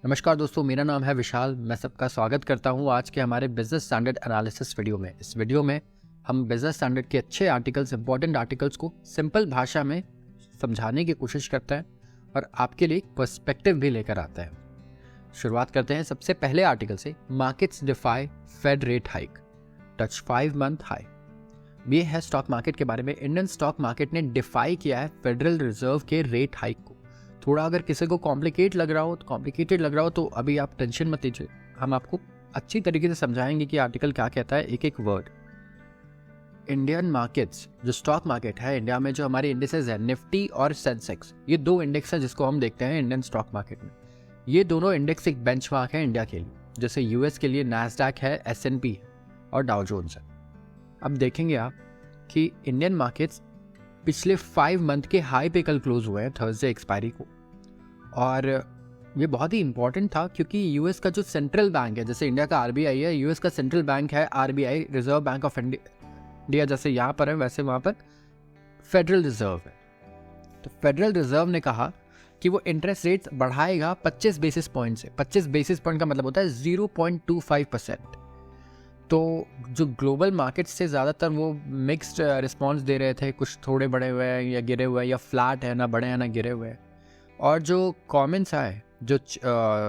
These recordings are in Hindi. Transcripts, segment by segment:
नमस्कार दोस्तों, मेरा नाम है विशाल। मैं सबका स्वागत करता हूं आज के हमारे बिजनेस स्टैंडर्ड एनालिसिस वीडियो में। इस वीडियो में हम बिजनेस स्टैंडर्ड के अच्छे आर्टिकल्स, इंपॉर्टेंट आर्टिकल्स को सिंपल भाषा में समझाने की कोशिश करते हैं और आपके लिए एक पर्सपेक्टिव भी लेकर आते हैं। शुरुआत करते हैं सबसे पहले आर्टिकल से। Markets defy fed rate hike, touch 5 month high. ये है स्टॉक मार्केट के बारे में। इंडियन स्टॉक मार्केट ने डिफाई किया है फेडरल रिजर्व के रेट हाइक को। थोड़ा अगर किसी को कॉम्प्लिकेटेड लग रहा हो तो अभी आप टेंशन मत लीजिए, हम आपको अच्छी तरीके से समझाएंगे कि आर्टिकल क्या कहता है, एक एक वर्ड। इंडियन मार्केट्स, जो स्टॉक मार्केट है इंडिया में, जो हमारे इंडेक्सेस है निफ्टी और सेंसेक्स, ये दो इंडेक्स है जिसको हम देखते हैं इंडियन स्टॉक मार्केट में। ये दोनों इंडेक्स एक बेंचमार्क है इंडिया के लिए। जैसे यूएस के लिए नैस्डैक है, S&P और डाउ जोन्स है। अब देखेंगे आप कि इंडियन मार्केट्स पिछले 5 मंथ के हाई पे कल क्लोज हुए हैं थर्सडे एक्सपायरी को। और ये बहुत ही इंपॉर्टेंट था क्योंकि यूएस का जो सेंट्रल बैंक है, जैसे इंडिया का आरबीआई है, यूएस का सेंट्रल बैंक है RBI, reserve bank of India, जैसे यहाँ पर है वैसे वहाँ पर फेडरल रिजर्व है। तो फेडरल रिजर्व ने कहा कि वो इंटरेस्ट रेट्स बढ़ाएगा 25 बेसिस पॉइंट से। 25 बेसिस पॉइंट का मतलब होता है 0.25%। तो जो ग्लोबल मार्केट्स से ज़्यादातर वो मिक्स्ड रिस्पॉन्स दे रहे थे, कुछ थोड़े बढ़े हुए हैं या गिरे हुए हैं, या फ्लैट है, ना बढ़े हैं ना गिरे हुए हैं। और जो कमेंट्स आए, जो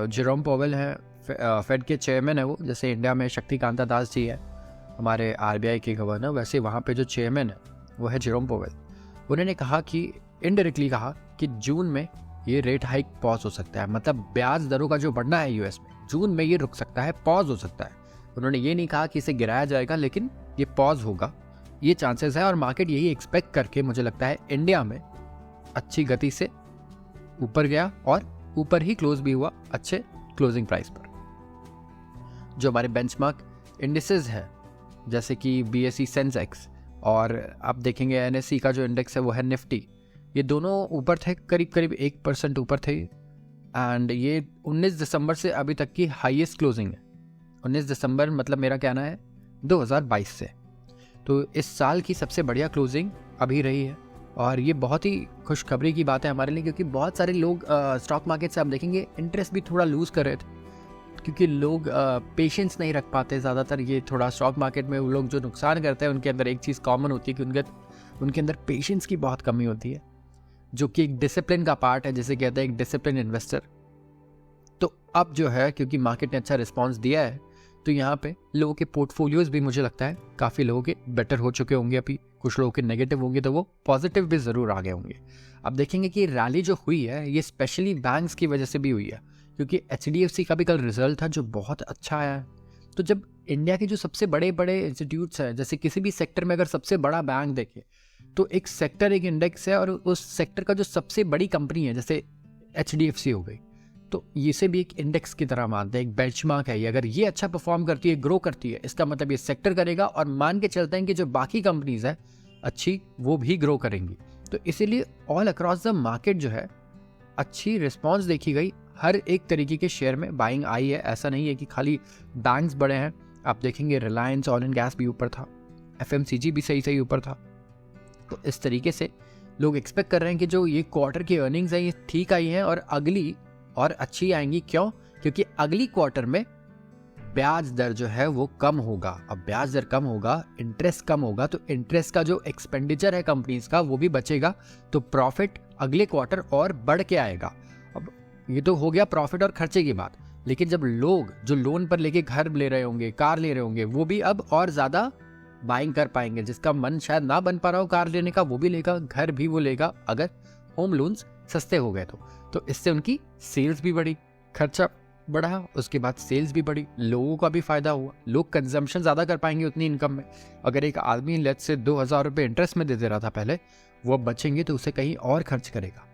जेरोम पोवेल है, फेड के चेयरमैन है वो, जैसे इंडिया में शक्तिकांता दास जी है हमारे आरबीआई के गवर्नर, वैसे वहाँ पे जो चेयरमैन है वो है जेरोम पोवेल। उन्होंने कहा कि इनडायरेक्टली कहा कि जून में ये रेट हाइक पॉज हो सकता है। मतलब ब्याज दरों का जो बढ़ना है यूएस में, जून में ये रुक सकता है, पॉज हो सकता है। उन्होंने ये नहीं कहा कि इसे गिराया जाएगा, लेकिन ये पॉज होगा, ये चांसेस है। और मार्केट यही एक्सपेक्ट करके मुझे लगता है इंडिया में अच्छी गति से ऊपर गया और ऊपर ही क्लोज भी हुआ अच्छे क्लोजिंग प्राइस पर। जो हमारे बेंचमार्क इंडिसेस है जैसे कि बीएसई सेंसेक्स, और आप देखेंगे एनएसई का जो इंडेक्स है वो है निफ्टी, ये दोनों ऊपर थे, करीब 1% ऊपर थे। एंड ये 19 दिसंबर से अभी तक की हाईएस्ट क्लोजिंग है। 19 दिसंबर मतलब मेरा कहना है 2022 से। तो इस साल की सबसे बढ़िया क्लोजिंग अभी रही है। और ये बहुत ही खुशखबरी की बात है हमारे लिए, क्योंकि बहुत सारे लोग स्टॉक मार्केट से आप देखेंगे इंटरेस्ट भी थोड़ा लूज़ कर रहे थे, क्योंकि लोग पेशेंस नहीं रख पाते ज़्यादातर। ये थोड़ा स्टॉक मार्केट में वो लोग जो नुकसान करते हैं उनके अंदर एक चीज़ कॉमन होती है कि उनके अंदर पेशेंस की बहुत कमी होती है, जो कि एक डिसिप्लिन का पार्ट है, जिसे कहते हैं एक डिसिप्लिन इन्वेस्टर। तो अब जो है, क्योंकि मार्केट ने अच्छा रिस्पॉन्स दिया है, तो यहाँ पे लोगों के पोर्टफोलियोज भी मुझे लगता है काफ़ी लोगों के बेटर हो चुके होंगे। अभी कुछ लोगों के नेगेटिव होंगे तो वो पॉजिटिव भी ज़रूर आ गए होंगे। अब देखेंगे कि रैली जो हुई है ये स्पेशली बैंक्स की वजह से भी हुई है, क्योंकि HDFC का भी कल रिजल्ट था जो बहुत अच्छा आया है। तो जब इंडिया के जो सबसे बड़े बड़े इंस्टीट्यूट्स हैं, जैसे किसी भी सेक्टर में अगर सबसे बड़ा बैंक देखे तो एक सेक्टर एक इंडेक्स है, और उस सेक्टर का जो सबसे बड़ी कंपनी है जैसे HDFC हो गई, तो इसे भी एक इंडेक्स की तरह मानते हैं, एक बेंचमार्क है ये। अगर ये अच्छा परफॉर्म करती है, ग्रो करती है, इसका मतलब ये सेक्टर करेगा, और मान के चलते हैं कि जो बाकी कंपनीज है अच्छी, वो भी ग्रो करेंगी। तो इसीलिए ऑल अक्रॉस द मार्केट जो है अच्छी रिस्पॉन्स देखी गई। हर एक तरीके के शेयर में बाइंग आई है। ऐसा नहीं है कि खाली बैंक्स बड़े हैं। आप देखेंगे रिलायंस ऑयल एंड गैस भी ऊपर था, FMCG भी सही ऊपर था। तो इस तरीके से लोग एक्सपेक्ट कर रहे हैं कि जो ये क्वार्टर की अर्निंग्स है ये ठीक आई हैं, और अगली और अच्छी आएंगी। क्यों? क्योंकि अगली क्वार्टर में ब्याज दर जो है वो कम होगा। अब ब्याज दर कम होगा, इंटरेस्ट कम होगा, तो इंटरेस्ट का जो एक्सपेंडिचर है कंपनीज का वो भी बचेगा, तो प्रॉफिट अगले क्वार्टर और बढ़ के आएगा। अब ये तो हो गया प्रॉफिट और खर्चे की बात, लेकिन जब लोग जो लोन पर लेके घर ले रहे होंगे, कार ले रहे होंगे, वो भी अब और ज्यादा बाइंग कर पाएंगे। जिसका मन शायद ना बन पा रहा हो कार लेने का, वो भी लेगा, घर भी वो लेगा अगर होम लोन्स सस्ते हो गए तो इससे उनकी सेल्स भी बढ़ी, खर्चा बढ़ा, उसके बाद सेल्स भी बढ़ी, लोगों का भी फायदा हुआ। लोग कंजम्पशन ज्यादा कर पाएंगे उतनी इनकम में। अगर एक आदमी लेट्स से 2000 रुपये इंटरेस्ट में दे रहा था पहले, वो बचेंगे तो उसे कहीं और खर्च करेगा।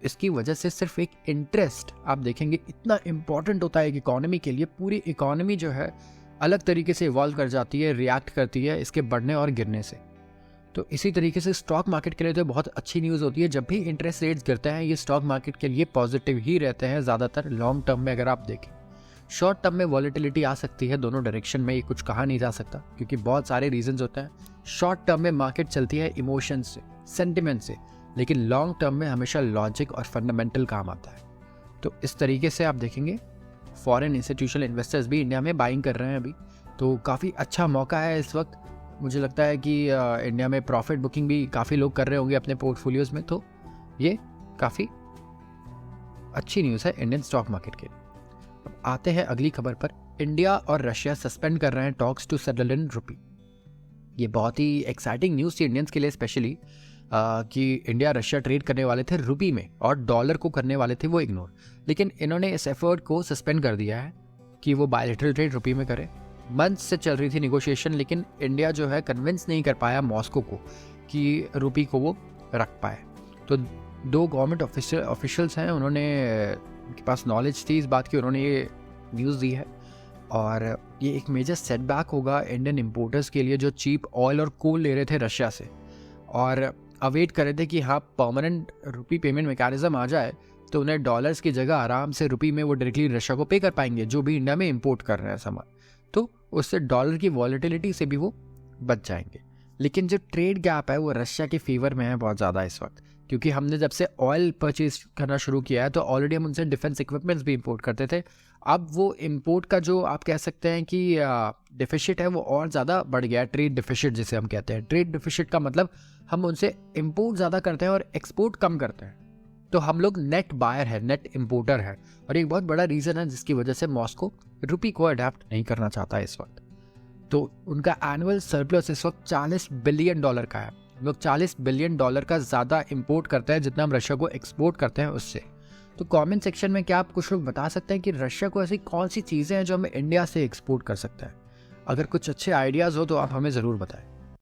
इसकी वजह से सिर्फ एक इंटरेस्ट आप देखेंगे इतना इंपॉर्टेंट होता है एक इकोनॉमी के लिए। पूरी इकोनॉमी जो है अलग तरीके से इवॉल्व कर जाती है, रिएक्ट करती है इसके बढ़ने और गिरने से। तो इसी तरीके से स्टॉक मार्केट के लिए तो बहुत अच्छी न्यूज़ होती है। जब भी इंटरेस्ट रेट्स गिरते हैं ये स्टॉक मार्केट के लिए पॉजिटिव ही रहते हैं ज़्यादातर। लॉन्ग टर्म में अगर आप देखें, शॉर्ट टर्म में वॉलेटिलिटी आ सकती है दोनों डायरेक्शन में, ये कुछ कहा नहीं जा सकता क्योंकि बहुत सारे रीजंस होते हैं। शॉर्ट टर्म में मार्केट चलती है इमोशन से, सेंटिमेंट से, लेकिन लॉन्ग टर्म में हमेशा लॉजिक और फंडामेंटल काम आता है। तो इस तरीके से आप देखेंगे फॉरेन इंस्टीट्यूशनल इन्वेस्टर्स भी इंडिया में बाइंग कर रहे हैं अभी, तो काफ़ी अच्छा मौका है इस वक्त। मुझे लगता है कि इंडिया में प्रॉफिट बुकिंग भी काफ़ी लोग कर रहे होंगे अपने पोर्टफोलियोज़ में, तो ये काफ़ी अच्छी न्यूज़ है इंडियन स्टॉक मार्केट के। अब आते हैं अगली खबर पर। इंडिया और रशिया सस्पेंड कर रहे हैं टॉक्स टू सेटल इन रुपी। ये बहुत ही एक्साइटिंग न्यूज़ थी इंडियंस के लिए स्पेशली, कि इंडिया रशिया ट्रेड करने वाले थे रुपी में और डॉलर को करने वाले थे वो इग्नोर, लेकिन इन्होंने इस एफर्ट को सस्पेंड कर दिया है कि वो बायलैटरल ट्रेड रुपी में करे। मंथ से चल रही थी निगोशिएशन, लेकिन इंडिया जो है कन्विंस नहीं कर पाया मॉस्को को कि रुपी को वो रख पाए। तो 2 गवर्नमेंट ऑफिशियल्स हैं, उन्होंने उनके पास नॉलेज थी इस बात की, उन्होंने ये न्यूज़ दी है और ये एक मेजर सेटबैक होगा इंडियन इम्पोर्टर्स के लिए जो चीप ऑयल और कोल ले रहे थे रशिया से और अवेट कर रहे थे कि हाँ परमानेंट रुपी पेमेंट मैकेनिज्म आ जाए तो उन्हें डॉलर्स की जगह आराम से रुपी में वो डायरेक्टली रशिया को पे कर पाएंगे जो भी इंडिया में इंपोर्ट कर रहे हैं सामान, तो उससे डॉलर की वॉलेटिलिटी से भी वो बच जाएंगे। लेकिन जो ट्रेड गैप है वो रशिया के फेवर में है बहुत ज़्यादा इस वक्त, क्योंकि हमने जब से ऑयल परचेज करना शुरू किया है तो ऑलरेडी हम उनसे डिफेंस इक्विपमेंट्स भी इंपोर्ट करते थे। अब वो इंपोर्ट का जो आप कह सकते हैं कि डिफिसिट है वो और ज़्यादा बढ़ गया है, ट्रेड डिफिसिट जिसे हम कहते हैं। ट्रेड डिफिसिट का मतलब हम उनसे इंपोर्ट ज़्यादा करते हैं और एक्सपोर्ट कम करते हैं, तो हम लोग नेट बायर है, नेट इंपोर्टर है, और एक बहुत बड़ा रीज़न है जिसकी वजह से मॉस्को रुपी को अडेप्ट नहीं करना चाहता इस वक्त। तो उनका एनुअल सरप्लस इस वक्त $40 बिलियन का है। हम लोग $40 बिलियन का ज़्यादा इंपोर्ट करते हैं जितना हम रशिया को एक्सपोर्ट करते हैं उससे। तो कमेंट सेक्शन में क्या आप कुछ लोग बता सकते हैं कि रशिया को ऐसी कौन सी चीज़ें हैं जो हमें इंडिया से एक्सपोर्ट कर सकता है? अगर कुछ अच्छे आइडियाज़ हो तो आप हमें ज़रूर बताएं।